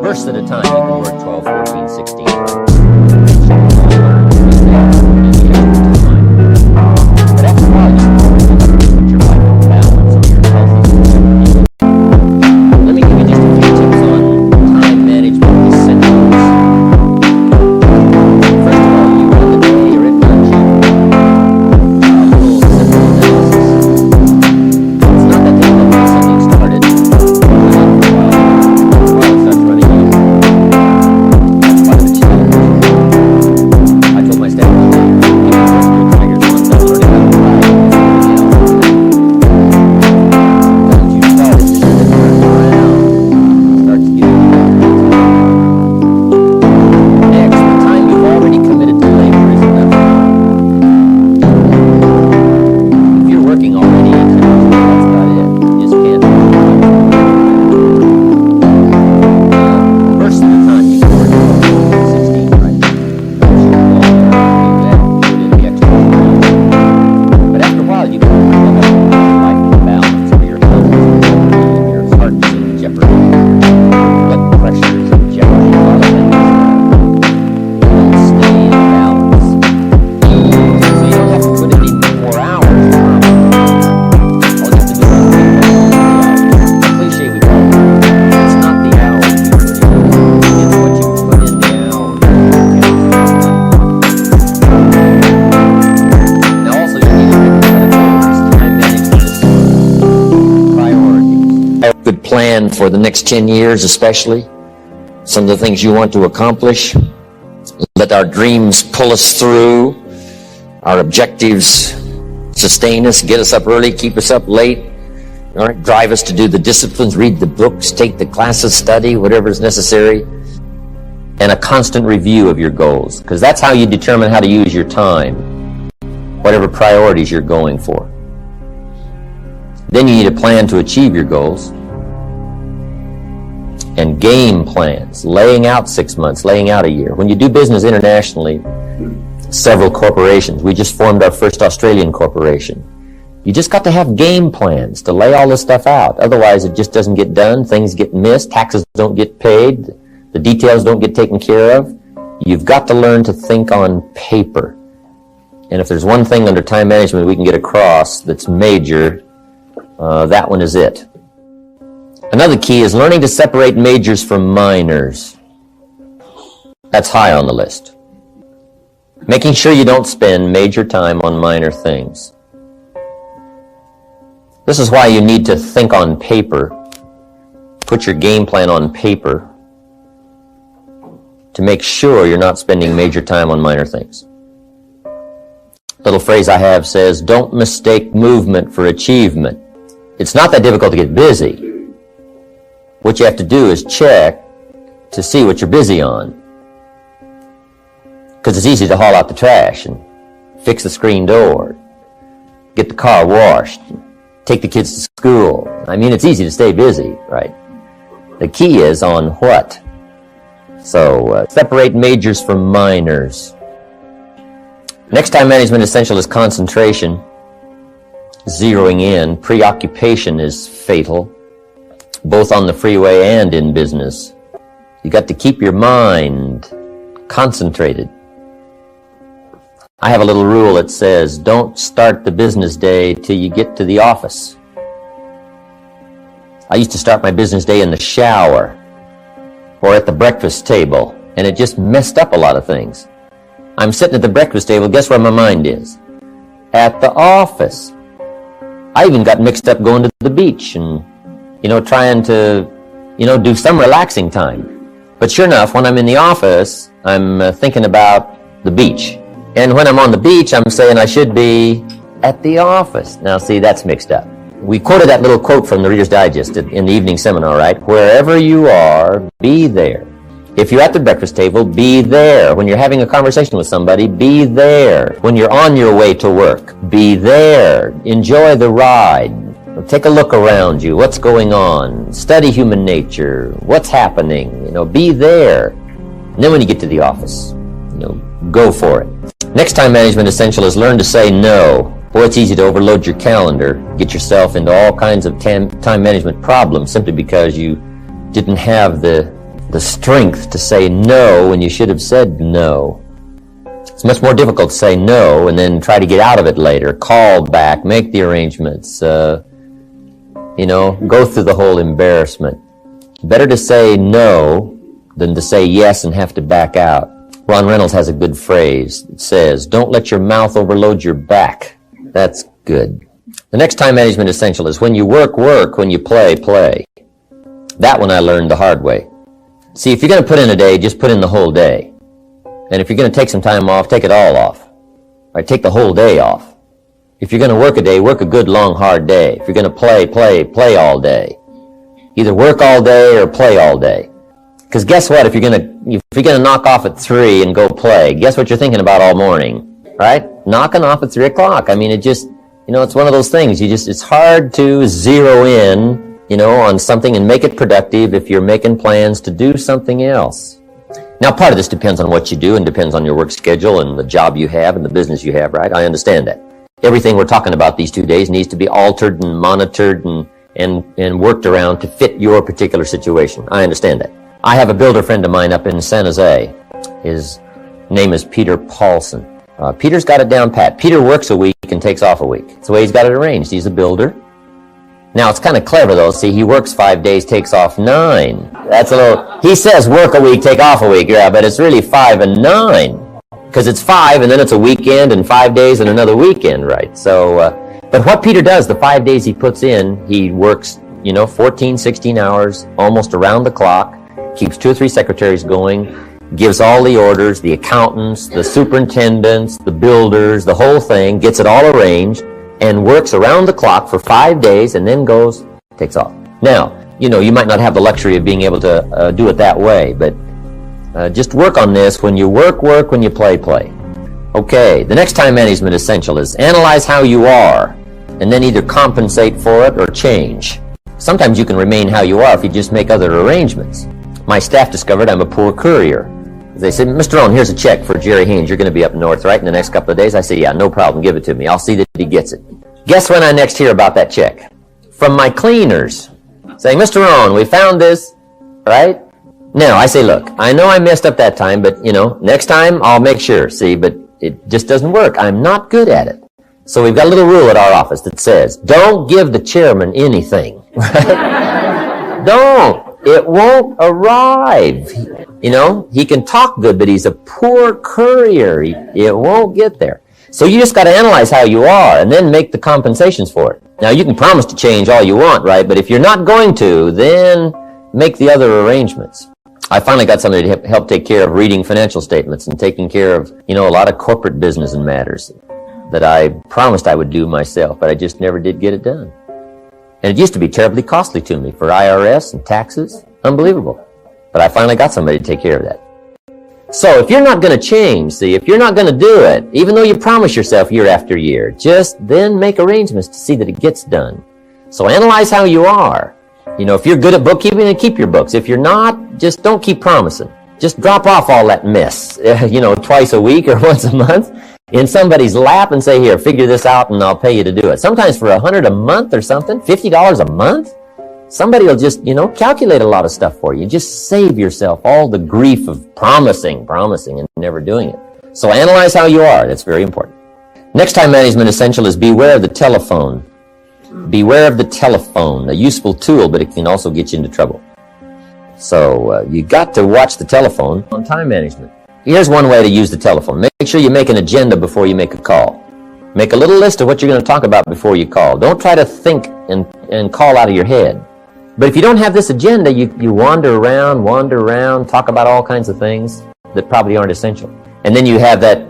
Bursts at a time, you can work 12, 14, 16. But after a while, you can put your life in balance and your healthy. Let me give you just a few tips on time management essentials. First of all, you run the day or it runs you. A little simple analysis. It's not that difficult to get something started. Good plan for the next 10 years, especially some of the things you want to accomplish. Let our dreams pull us through, our objectives sustain us, get us up early, keep us up late, all right, drive us to do the disciplines, read the books, take the classes, study, whatever is necessary, and a constant review of your goals, because that's how you determine how to use your time, whatever priorities you're going for. Then you need a plan to achieve your goals. And game plans, laying out 6 months, laying out a year. When you do business internationally, several corporations, we just formed our first Australian corporation. You just got to have game plans to lay all this stuff out. Otherwise, it just doesn't get done. Things get missed. Taxes don't get paid. The details don't get taken care of. You've got to learn to think on paper. And if there's one thing under time management we can get across that's major, that one is it. Another key is learning to separate majors from minors. That's high on the list. Making sure you don't spend major time on minor things. This is why you need to think on paper, put your game plan on paper, to make sure you're not spending major time on minor things. Little phrase I have says, don't mistake movement for achievement. It's not that difficult to get busy. What you have to do is check to see what you're busy on. Because it's easy to haul out the trash and fix the screen door, get the car washed, take the kids to school. I mean, it's easy to stay busy, right? The key is on what? So, separate majors from minors. Next time management essential is concentration, zeroing in. Preoccupation is fatal, both on the freeway and in business. You got to keep your mind concentrated. I have a little rule that says, don't start the business day till you get to the office. I used to start my business day in the shower or at the breakfast table, and it just messed up a lot of things. I'm sitting at the breakfast table, guess where my mind is? At the office. I even got mixed up going to the beach and trying to, do some relaxing time. But sure enough, when I'm in the office, I'm thinking about the beach. And when I'm on the beach, I'm saying I should be at the office. Now, see, that's mixed up. We quoted that little quote from the Reader's Digest in the evening seminar, right? Wherever you are, be there. If you're at the breakfast table, be there. When you're having a conversation with somebody, be there. When you're on your way to work, be there. Enjoy the ride. Take a look around you. What's going on? Study human nature. What's happening? Be there. And then when you get to the office, go for it. Next time management essential is learn to say no. Boy, it's easy to overload your calendar, get yourself into all kinds of time management problems simply because you didn't have the strength to say no when you should have said no. It's much more difficult to say no and then try to get out of it later, call back, make the arrangements, go through the whole embarrassment. Better to say no than to say yes and have to back out. Ron Reynolds has a good phrase. It says, don't let your mouth overload your back. That's good. The next time management essential is when you work, work. When you play, play. That one I learned the hard way. See, if you're going to put in a day, just put in the whole day. And if you're going to take some time off, take it all off. Right? Take the whole day off. If you're going to work a day, work a good, long, hard day. If you're going to play, play, play all day. Either work all day or play all day. Because guess what? If you're going to knock off at 3 and go play, guess what you're thinking about all morning? Right? Knocking off at 3 o'clock. I mean, it's one of those things. It's hard to zero in, on something and make it productive if you're making plans to do something else. Now, part of this depends on what you do and depends on your work schedule and the job you have and the business you have, right? I understand that. Everything we're talking about these 2 days needs to be altered and monitored and worked around to fit your particular situation. I understand that. I have a builder friend of mine up in San Jose. His name is Peter Paulson. Peter's got it down pat. Peter works a week and takes off a week. That's the way he's got it arranged. He's a builder. Now, it's kind of clever, though. See, he works 5 days, takes off 9. That's a little... He says work a week, take off a week, yeah, but it's really 5 and 9. Because it's 5, and then it's a weekend, and 5 days, and another weekend, right? So, but what Peter does, the 5 days he puts in, he works, 14, 16 hours, almost around the clock, keeps 2 or 3 secretaries going, gives all the orders, the accountants, the superintendents, the builders, the whole thing, gets it all arranged, and works around the clock for 5 days, and then takes off. Now, you might not have the luxury of being able to do it that way, but just work on this. When you work, work. When you play, play. Okay, the next time management essential is analyze how you are, and then either compensate for it or change. Sometimes you can remain how you are if you just make other arrangements. My staff discovered I'm a poor courier. They said, Mr. Rohn, here's a check for Jerry Haynes. You're going to be up north, right, in the next couple of days? I said, yeah, no problem. Give it to me. I'll see that he gets it. Guess when I next hear about that check? From my cleaners, saying, Mr. Rohn, we found this, right? Now, I say, look, I know I messed up that time, but, next time I'll make sure. See, but it just doesn't work. I'm not good at it. So we've got a little rule at our office that says, don't give the chairman anything. Right? Don't. It won't arrive. He can talk good, but he's a poor courier. It won't get there. So you just got to analyze how you are and then make the compensations for it. Now, you can promise to change all you want, right? But if you're not going to, then make the other arrangements. I finally got somebody to help take care of reading financial statements and taking care of, a lot of corporate business and matters that I promised I would do myself, but I just never did get it done. And it used to be terribly costly to me for IRS and taxes. Unbelievable. But I finally got somebody to take care of that. So if you're not going to change, if you're not going to do it, even though you promise yourself year after year, just then make arrangements to see that it gets done. So analyze how you are. If you're good at bookkeeping, then keep your books. If you're not, just don't keep promising. Just drop off all that mess, twice a week or once a month in somebody's lap and say, here, figure this out and I'll pay you to do it. Sometimes for $100 a month or something, $50 a month, somebody will just, calculate a lot of stuff for you. Just save yourself all the grief of promising and never doing it. So analyze how you are. That's very important. Next time management essential is beware of the telephone. Beware of the telephone, a useful tool, but it can also get you into trouble. So you got to watch the telephone on time management. Here's one way to use the telephone. Make sure you make an agenda before you make a call. Make a little list of what you're going to talk about before you call. Don't try to think and call out of your head. But if you don't have this agenda, you wander around, talk about all kinds of things that probably aren't essential. And then you have that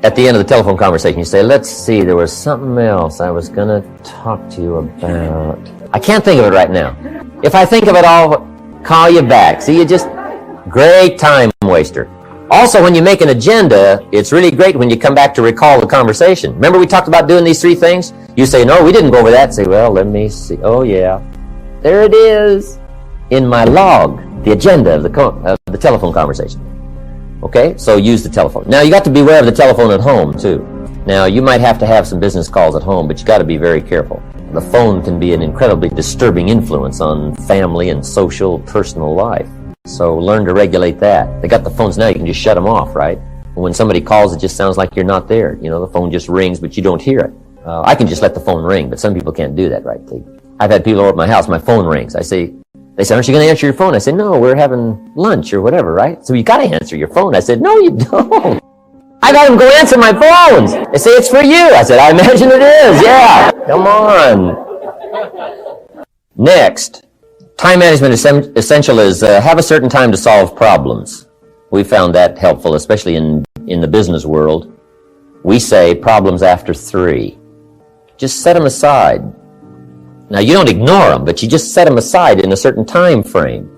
at the end of the telephone conversation, you say, let's see, there was something else I was going to talk to you about. I can't think of it right now. If I think of it, I'll call you back. See, great time waster. Also, when you make an agenda, it's really great when you come back to recall the conversation. Remember we talked about doing these 3 things? You say, no, we didn't go over that. Say, well, let me see. Oh, yeah. There it is in my log, the agenda of the telephone conversation. Okay, so use the telephone. Now, you got to beware of the telephone at home, too. Now, you might have to have some business calls at home, but you got to be very careful. The phone can be an incredibly disturbing influence on family and social, personal life. So learn to regulate that. They got the phones now, you can just shut them off, right? When somebody calls, it just sounds like you're not there. You know, the phone just rings, but you don't hear it. I can just let the phone ring, but some people can't do that, right? I've had people over at my house, my phone rings. They say, aren't you going to answer your phone? I say, no, we're having lunch or whatever, right? So you got to answer your phone. I said, no, you don't. I got them go answer my phones. They say, it's for you. I said, I imagine it is. Yeah, come on. Next, time management essential is have a certain time to solve problems. We found that helpful, especially in the business world. We say problems after 3. Just set them aside. Now, you don't ignore them, but you just set them aside in a certain time frame.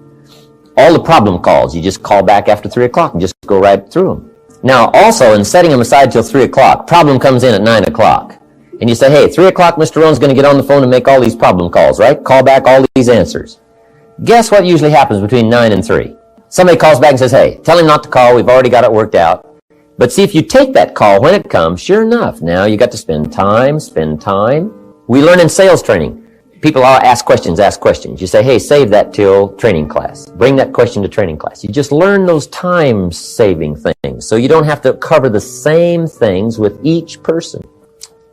All the problem calls, you just call back after 3 o'clock and just go right through them. Now, also, in setting them aside till 3 o'clock, problem comes in at 9 o'clock. And you say, hey, 3 o'clock, Mr. Rohn's going to get on the phone and make all these problem calls, right? Call back all these answers. Guess what usually happens between 9 and 3? Somebody calls back and says, hey, tell him not to call. We've already got it worked out. But see, if you take that call when it comes, sure enough, now you got to spend time. We learn in sales training. People ask questions. You say, hey, save that till training class. Bring that question to training class. You just learn those time-saving things, so you don't have to cover the same things with each person.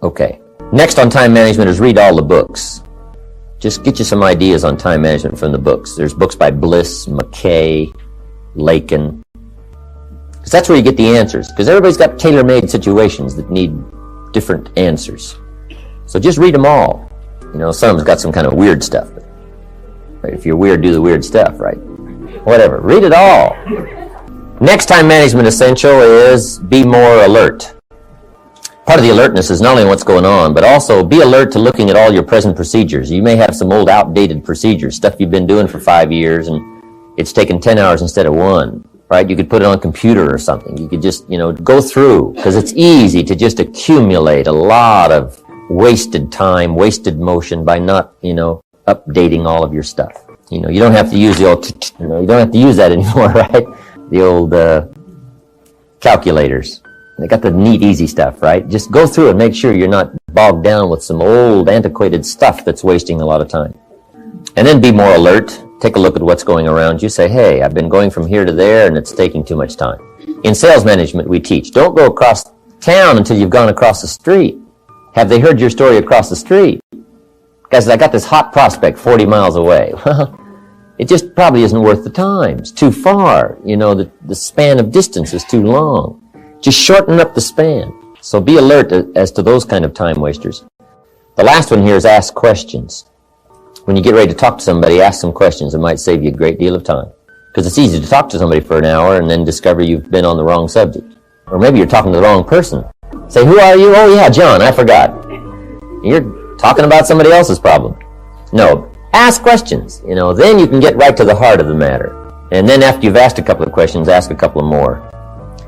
Okay. Next on time management is read all the books. Just get you some ideas on time management from the books. There's books by Bliss, McKay, Lakin. Because that's where you get the answers. Because everybody's got tailor-made situations that need different answers. So just read them all. You know, some of them's got some kind of weird stuff. Right? If you're weird, do the weird stuff, right? Whatever. Read it all. Next time management essential is be more alert. Part of the alertness is not only what's going on, but also be alert to looking at all your present procedures. You may have some old outdated procedures, stuff you've been doing for 5 years, and it's taken 10 hours instead of 1, right? You could put it on a computer or something. You could just, go through, because it's easy to just accumulate a lot of wasted time, wasted motion by not, updating all of your stuff. You don't have to use the old, you don't have to use that anymore, right? The old calculators. They got the neat, easy stuff, right? Just go through it, make sure you're not bogged down with some old, antiquated stuff that's wasting a lot of time. And then be more alert. Take a look at what's going around you. Say, hey, I've been going from here to there, and it's taking too much time. In sales management, we teach, don't go across town until you've gone across the street. Have they heard your story across the street? Guys, I got this hot prospect 40 miles away. It just probably isn't worth the time. It's too far. The span of distance is too long. Just shorten up the span. So be alert as to those kind of time wasters. The last one here is ask questions. When you get ready to talk to somebody, ask some questions. It might save you a great deal of time. Because it's easy to talk to somebody for an hour and then discover you've been on the wrong subject. Or maybe you're talking to the wrong person. Say, who are you? Oh yeah, John, I forgot. You're talking about somebody else's problem. No, ask questions. Then you can get right to the heart of the matter. And then after you've asked a couple of questions, ask a couple of more.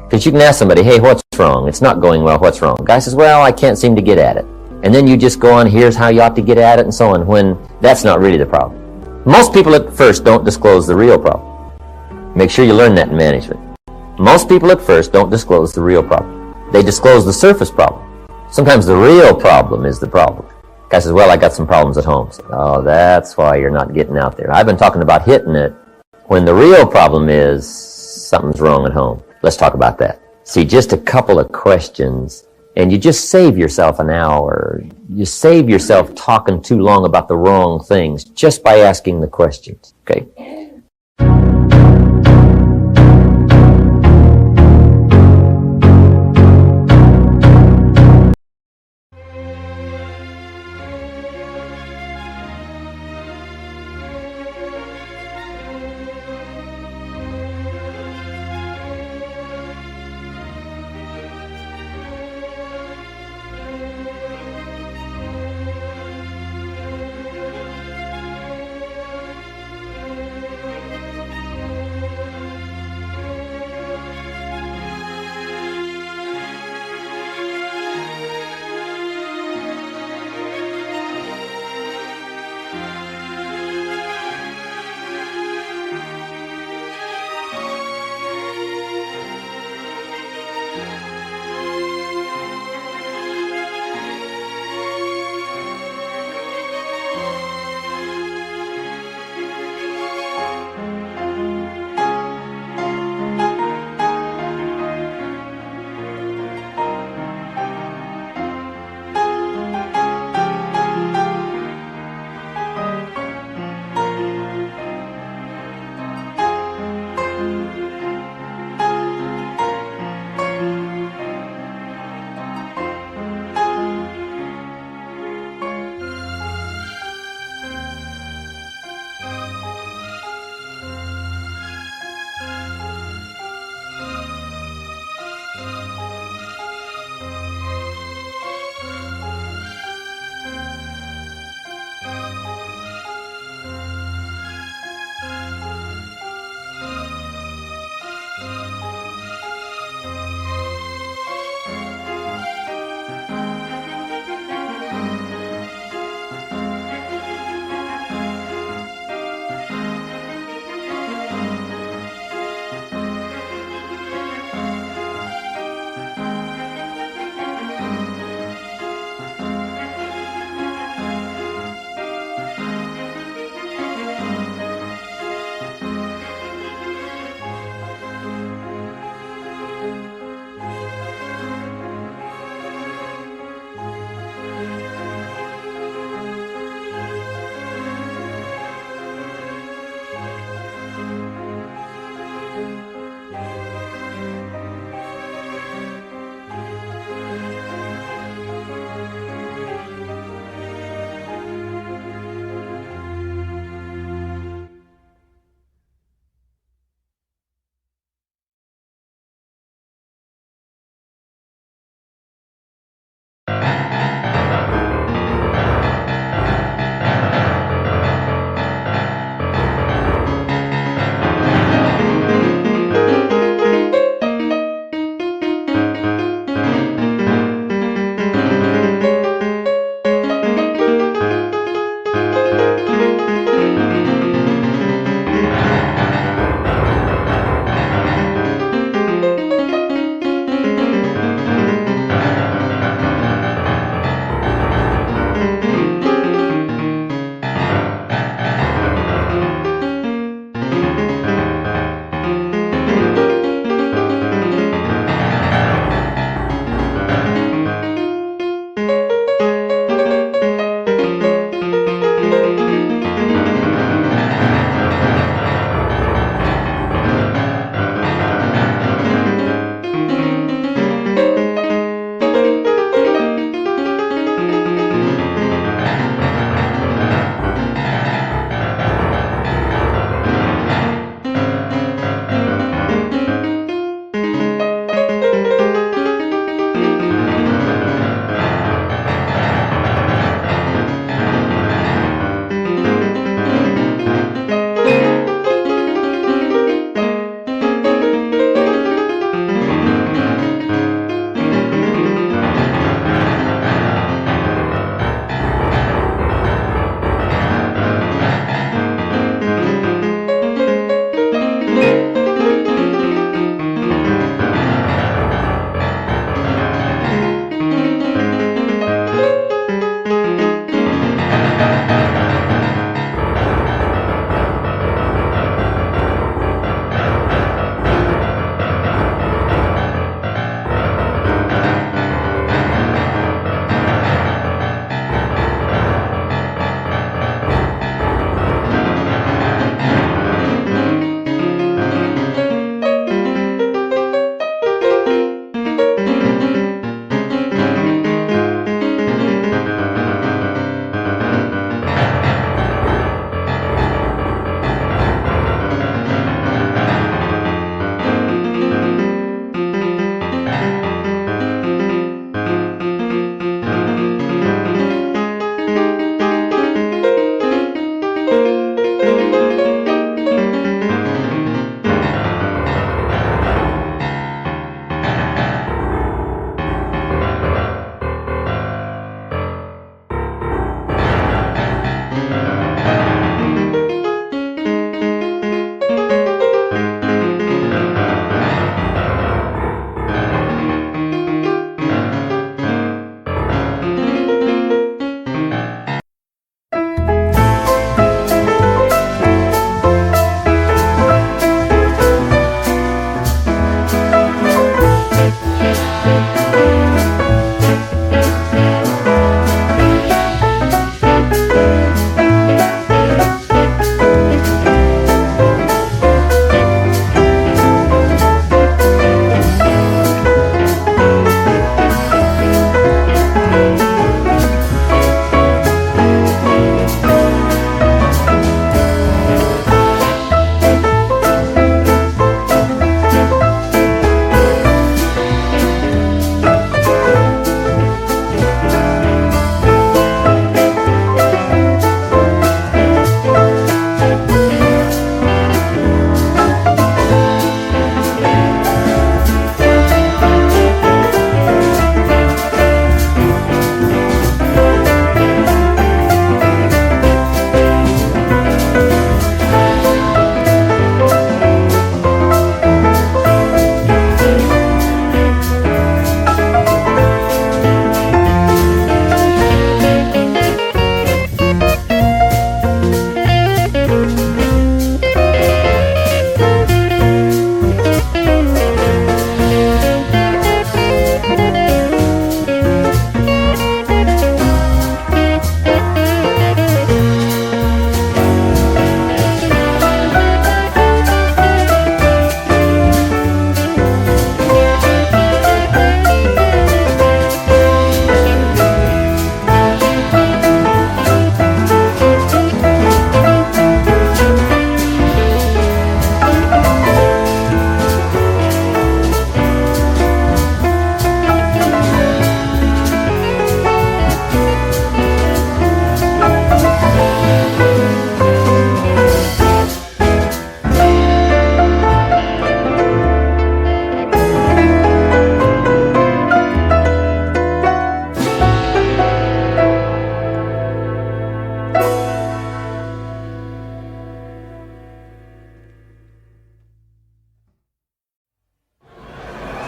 Because you can ask somebody, hey, what's wrong? It's not going well, what's wrong? Guy says, well, I can't seem to get at it. And then you just go on, here's how you ought to get at it, and so on, when that's not really the problem. Most people at first don't disclose the real problem. Make sure you learn that in management. Most people at first don't disclose the real problem. They disclose the surface problem. Sometimes the real problem is the problem. Guy says, well, I got some problems at home. So, oh, that's why you're not getting out there. I've been talking about hitting it when the real problem is something's wrong at home. Let's talk about that. See, just a couple of questions, and you just save yourself an hour. You save yourself talking too long about the wrong things just by asking the questions, okay?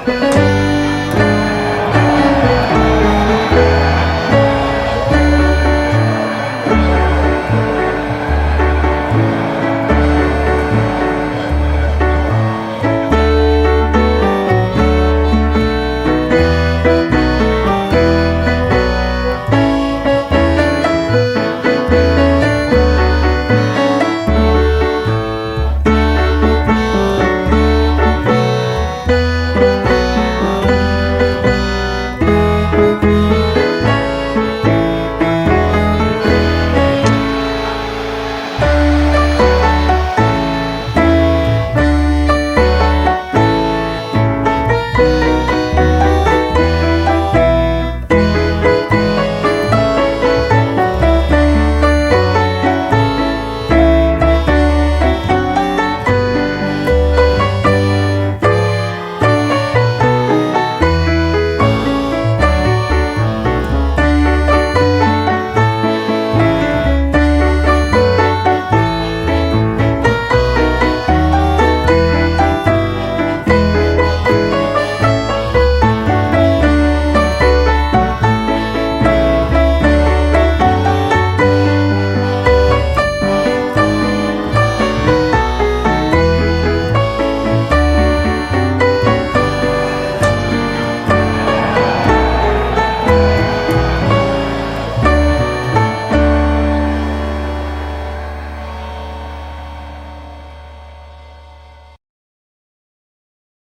Bye.